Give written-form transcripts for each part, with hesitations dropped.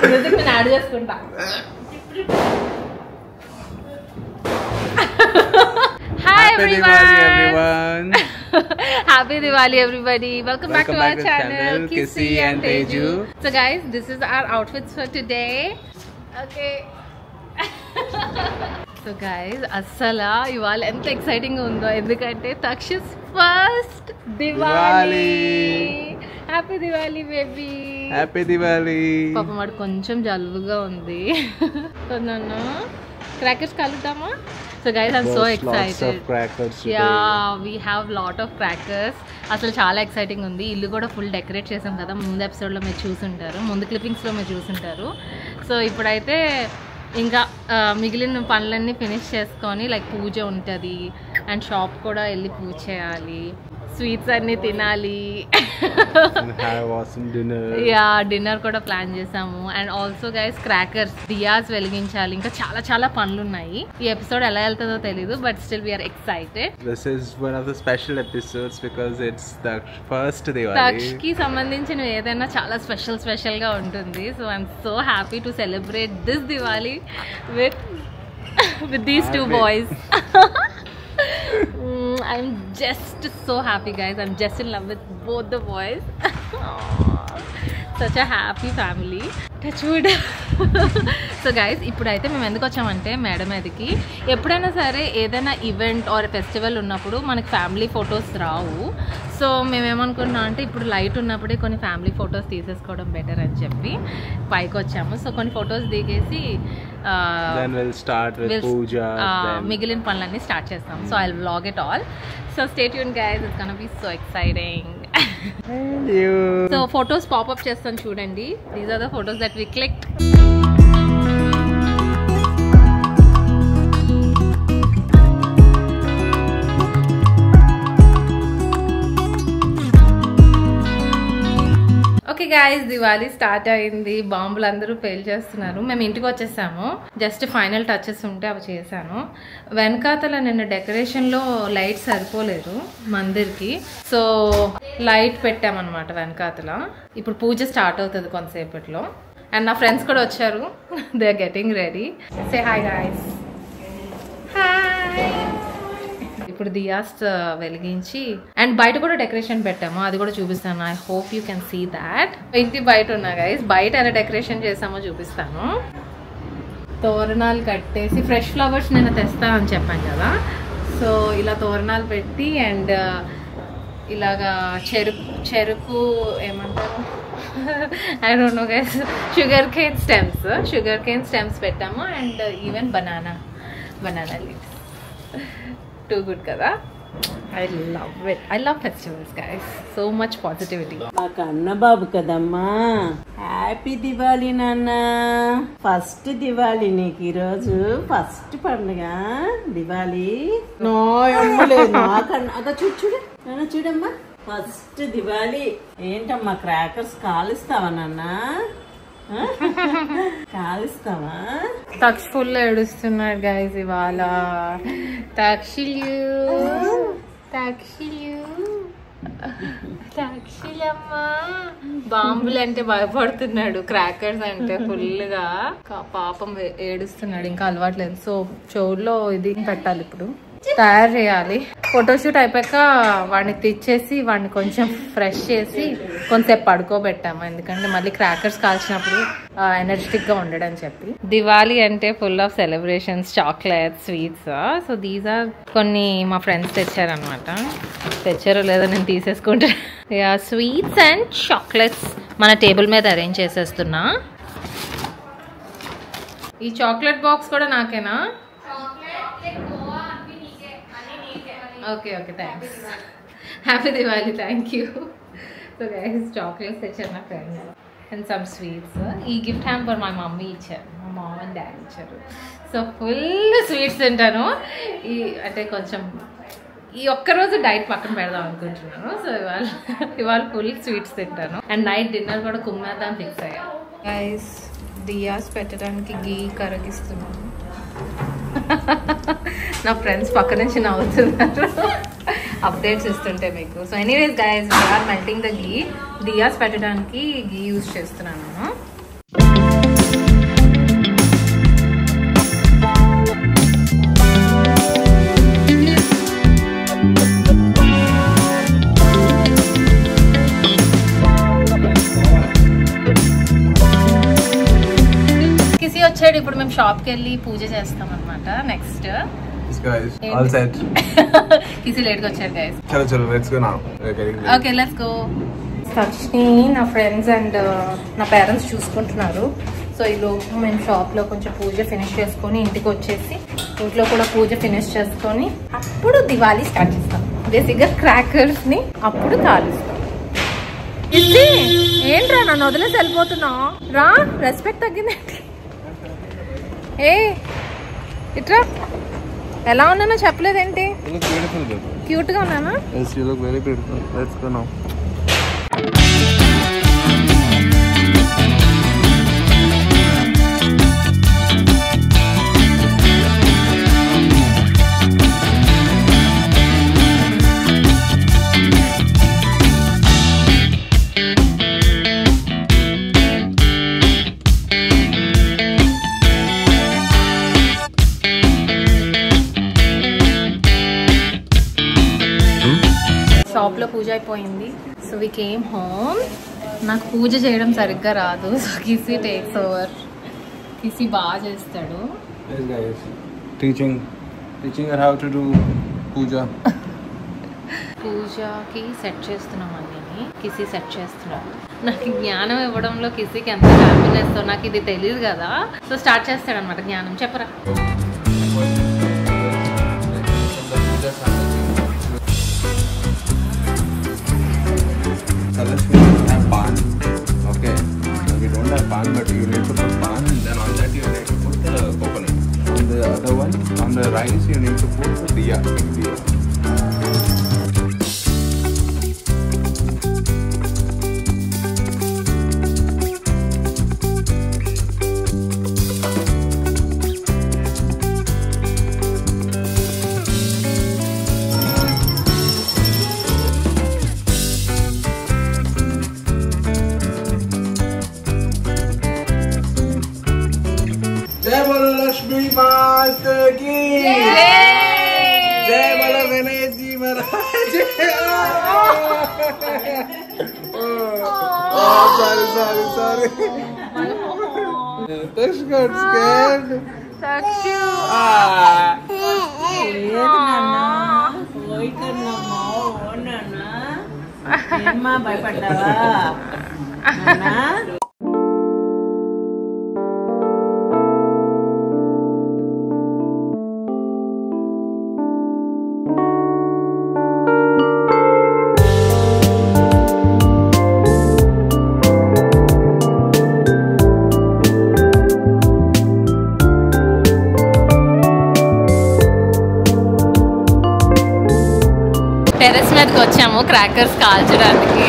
Music నేను add చేసుకుంటా. Hi everyone. Happy Diwali everybody. Welcome back to our channel Kissy and Teju. So guys, this is our outfits for today. Okay. So guys, assala ival enta exciting ga undo endukante Taksh's first Diwali. Happy Diwali baby. Happy Diwali. Papa mad koncham jalvuga undi. So nanna crackers kaludama. So guys, I'm so excited. Lots of crackers today. Yeah, we have lot of crackers. అసలు చాలా exciting ఉంది. ఇల్లు కూడా full decorate చేసాం కదా, ముందు ఎపిసోడ్లో మీరు చూసుంటారు, ముందు క్లిప్పింగ్స్లో మీరు చూసుంటారు. సో ఇప్పుడైతే ఇంకా మిగిలిన పనులన్నీ ఫినిష్ చేసుకొని లైక్ పూజ ఉంటుంది అండ్ షాప్ కూడా వెళ్ళి పూజ చేయాలి, స్వీట్స్ అన్నీ తినాలి, యా డిన్నర్ కూడా ప్లాన్ చేసాము. And also guys crackers diyas వెలిగించాలి, ఇంకా చాలా చాలా పనులు ఉన్నాయి. ఈ ఎపిసోడ్ ఎలా వెళ్తుందో తెలీదు, but still we are excited. This is one of the special episodes because it's the first Diwali. Taksh కి సంబంధించిన ఏదైనా చాలా స్పెషల్ గా ఉంటుంది. So I'm so happy to celebrate this Diwali with these two boys. I'm just so happy guys. I'm just in love with both the boys. Such a happy family. Touch wood. So guys ఇప్పుడైతే మేము ఎందుకు వచ్చామంటే madam మీదకి ఎప్పుడైనా సరే ఏదైనా event are festival ఉన్నప్పుడు మనకి ఫ్యామిలీ ఫొటోస్ రావు. సో మేమేమనుకున్నాం అంటే ఇప్పుడు లైట్ ఉన్నప్పుడే కొన్ని ఫ్యామిలీ ఫొటోస్ తీసేసుకోవడం బెటర్ అని చెప్పి పైకి వచ్చాము. సో కొన్ని ఫొటోస్ దిగేసి మిగిలిన పనులన్నీ స్టార్ట్ చేస్తాం. So I will vlog it all. So stay tuned guys, it's gonna be so exciting. So photos pop up చేస్తాను చూడండి. These are the photos that we clicked. Okay guys, Diwali start అయింది, బాంబులు అందరూ పేల్ చేస్తున్నారు. మేము ఇంటికి వచ్చేసాము, జస్ట్ ఫైనల్ టచెస్ ఉంటే అవి చేశాను. వెనకాతల నిన్న డెకరేషన్లో లైట్ సరిపోలేదు మందిర్కి, సో లైట్ పెట్టామన్నమాట వెనకాతల. ఇప్పుడు పూజ స్టార్ట్ అవుతుంది కొంతసేపట్లో. అండ్ నా ఫ్రెండ్స్ కూడా వచ్చారు, they are getting ready. Say hi guys. Hi. ఇప్పుడు దియాస్ వెలిగించి అండ్ బయట కూడా డెకరేషన్ పెట్టాము, అది కూడా చూపిస్తాను. I hope you can see that. ఇంటి బయట ఉన్నా గైస్, బయట ఎలా డెకరేషన్ చేసామో చూపిస్తాను. తోరణాలు కట్టేసి ఫ్రెష్ ఫ్లవర్స్ నేను తెస్తానని చెప్పాను కదా, సో ఇలా తోరణాలు పెట్టి అండ్ ఇలాగా చెరుకు ఏమంటారు I don't know guys, sugar cane stems పెట్టాము and even banana leaves. Too good కదా. I love festivals guys, so much positivity. మాకు అన్నబాబు కదమ్మా. హ్యాపీ దివాళీ నాన్న. ఫస్ట్ దివాళీ నీకు ఈరోజు, ఫస్ట్ పండుగ దివాళీ. నో అమ్మలేదు నాకన్నా. అదా చూడు నాన్న, చూడమ్మా ఫస్ట్ దివాళీ. ఏంటమ్మా క్రాకర్స్ కాలుస్తావా నాన్న? కాలుస్తావా? తక్ష ఫుల్ ఏడుస్తున్నాడు గైస్ ఇవాళ. తక్షిలమ్మా బాంబులు అంటే భయపడుతున్నాడు, క్రాకర్స్ అంటే ఫుల్ గా పాపం ఏడుస్తున్నాడు, ఇంకా అలవాట్లేదు. సో చెవుల్లో ఇది పెట్టాలి, ఇప్పుడు తయారు చేయాలి. ఫోటోషూట్ అయిపోయాక వాడిని తెచ్చేసి వాడిని కొంచెం ఫ్రెష్ చేసి కొంచెంసేపు పడుకోబెట్టాము, ఎందుకంటే మళ్ళీ క్రాకర్స్ కాల్చినప్పుడు ఎనర్జెటిక్ గా ఉండడని చెప్పి. దివాళీ అంటే full of celebrations, chocolates, sweets. So these are కొన్ని మా ఫ్రెండ్స్ తెచ్చారనమాట. తెచ్చారో లేదో నేను తీసేసుకుంటా. స్వీట్స్ అండ్ చాక్లెట్స్ మన టేబుల్ మీద అరేంజ్ చేసేస్తున్నా. ఈ చాక్లెట్ బాక్స్ కూడా నాకేనా? Okay thanks. Happy Diwali. Thank you. So guys chocolates తెచ్చారు నా ఫ్రెండ్ అండ్ సమ్ స్వీట్స్. ఈ గిఫ్ట్ హ్యాంపర్ మా మమ్మీ ఇచ్చారు, మా మామ్ అండ్ డాడీ ఇచ్చారు. సో ఫుల్ స్వీట్స్ తింటాను. ఈ అంటే కొంచెం ఈ ఒక్కరోజు డైట్ పక్కన పెడదాం అనుకుంటున్నాను. సో ఇవాళ ఫుల్ స్వీట్స్ తింటాను అండ్ నైట్ డిన్నర్ కూడా కుమ్మేద్దాం ఫిక్స్ అయ్యా. గైస్ దియాస్ పెట్టడానికి గీ కరగిస్తున్నాను. నా ఫ్రెండ్స్ పక్క నుంచి నవ్వుతున్నారు అప్డేట్స్ ఇస్తుంటే మీకు. So anyways guys, we're melting the ghee. Diyas పెట్టడానికి గీ యూజ్ చేస్తున్నాను. కిసి వచ్చాడు. ఇప్పుడు మేము షాప్కి వెళ్ళి పూజ చేస్తాం అనమాట. నెక్స్ట్ కిసి లేట్గా వచ్చాడు గైస్. Okay let's go. సచ్ని నా ఫ్రెండ్స్ అండ్ నా పేరెంట్స్ చూసుకుంటున్నారు. సో ఈలోపు మేము షాప్లో కొంచెం పూజ ఫినిష్ చేసుకొని ఇంటికి వచ్చేసి ఇంట్లో కూడా పూజ ఫినిష్ చేసుకొని అప్పుడు దివాళీ స్టార్ట్ చేస్తాం. బేసిక్గా క్రాకర్స్ని అప్పుడు కాలుస్తాం. ఏంట్రా నన్ను వదిలేసి వెళ్ళిపోతున్నావు? రా, రెస్పెక్ట్ తగ్గిందేంటి? ఏ ఇట్రా, ఎలా ఉన్నానో చెప్పలేదేంటి? క్యూట్ గా ఉన్నానా? షాప్లో పూజ అయిపోయింది. So we came home. నాకు పూజ చేయడం సరిగ్గా రాదు. So Kisi takes over. Kisi బాగా చేస్తాడు. పూజకి సెట్ చేస్తున్నాం అన్నీ. కిసి సెట్ చేస్తున్నాడు. నాకు జ్ఞానం ఇవ్వడంలో కిసికి ఎంత హ్యాపీనెస్. నాకు ఇది తెలియదు కదా. సో స్టార్ట్ చేస్తాడు అనమాట జ్ఞానం. చెప్పరా. Kalashmi have pan. Okay. We don't have pan, but you need to put pan, and then on that you need to put the coconut. On the other one, on the rice, you need to put the diya. जय बोलो लक्ष्मी माता की जय बोलो Ganesh ji Maharaj. sorry Tush got scared. భయపడ్డావా? Terrace మీదకి వచ్చాము crackers కాల్చడానికి.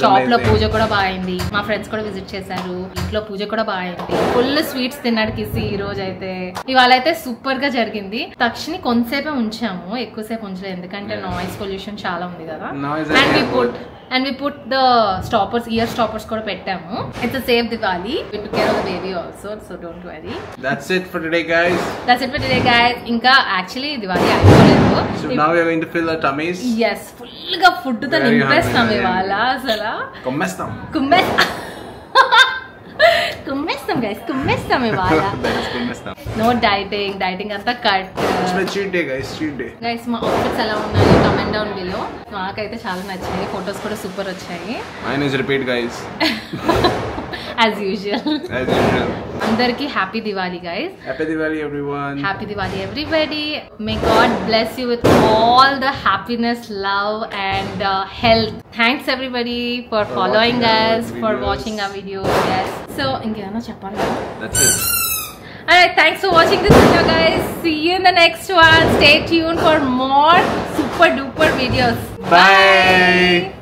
షాప్ లో పూజ కూడా బాగా అయింది. మా ఫ్రెండ్స్ కూడా విజిట్ చేశారు. ఇంట్లో పూజ కూడా బాగా అయింది. ఫుల్ స్వీట్స్ తిన్నాడు కిసి ఈ రోజు అయితే. ఇవాళ అయితే సూపర్ గా జరిగింది. తక్షని కొంతసేపే ఉంచాము, ఎక్కువసేపు ఉంచలేదు ఎందుకంటే నాయిస్ పొల్యూషన్ చాలా ఉంది కదా. And we put the stoppers, ear stoppers కూడా పెట్టాము. It's a safe Diwali. We took care of the baby also, so don't worry. That's it for today, guys. ఇంకా యాక్చువల్లీ దివాళీ అయిపోలేదు. So now we are going to fill our tummies. Yes, full గా food తో నింపేస్తాం ఇవాళ. అసలు కుమ్మేస్తాం guys, కుమ్మేస్తాం ఇవాళ. No dieting అంతా cut. Cheat day, guys. Cheat day. Guys మా outfits ఎలా ఉన్నాయి కమెంట్ డౌన్ బిలో. నాకైతే చాలా నచ్చాయి, ఫొటోస్ కూడా సూపర్ వచ్చాయి. Mine is repeat, guys. As usual. అందరికి happy Diwali guys. Happy Diwali, everyone. Happy Diwali, everybody. May God bless you with all the happiness, love and health. Thanks everybody for following us, for watching our videos. Yes. So, ingena cheppala. That's it. Alright, thanks for watching this video guys. See you in the next one. Stay tuned for more super duper videos. Bye.